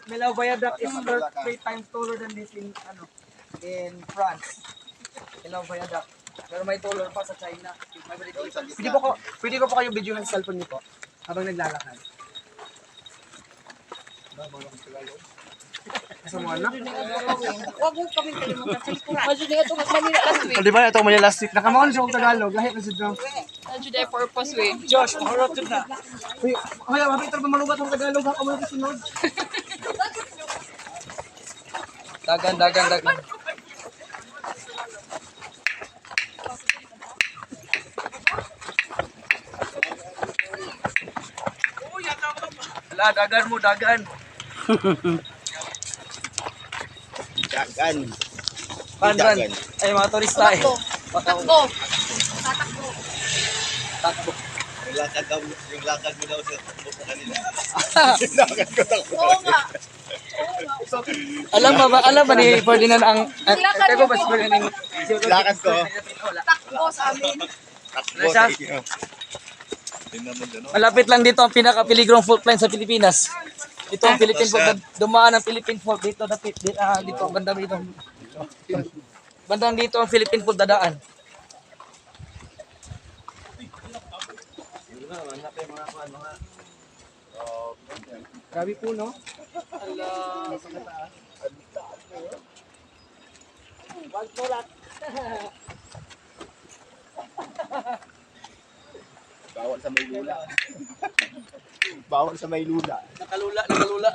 Milaw Viaduct is 3 times taller than this in France. Milaw Viaduct. Pero may taller pa sa China. Pwede ko po kayo videohan sa cellphone niyo po habang naglalakad. Sa mga anak? Huwag mo kami kalimutan sa likuran. Medyo na ito mas Manila last week. Di ba ito may last week? Nakamahal siya kong Tagalog. Lahit na siya. Medyo na purpose week. Josh, maharap dyan na. Kaya, mabitro ba malugat ang Tagalog? Ako mo kasunod. Dagan. Wala, dagan. Dagan. Panran. Ay, mga turista eh. Takbo. Takbo. Yung lakad mo daw sa kanila. Oo nga. Alam ba ni Ferdinand ang... Lakad Ikaw ba mo. si Ferdinand? Lakad ko. Takbo sa amin. Takbo Siya? sa inyo. Tingnan mo dyan, no? Malapit lang dito ang pinaka-piligrong fault line sa Pilipinas. Ito ang Philippine Fault. Dumaan ang Philippine Fault dito. Dito, bandang dito. Bandang dito ang Philippine Fault dadaan. Grabe po, no? Bawal sa may lula. Bawal sa may lula. Nakalula.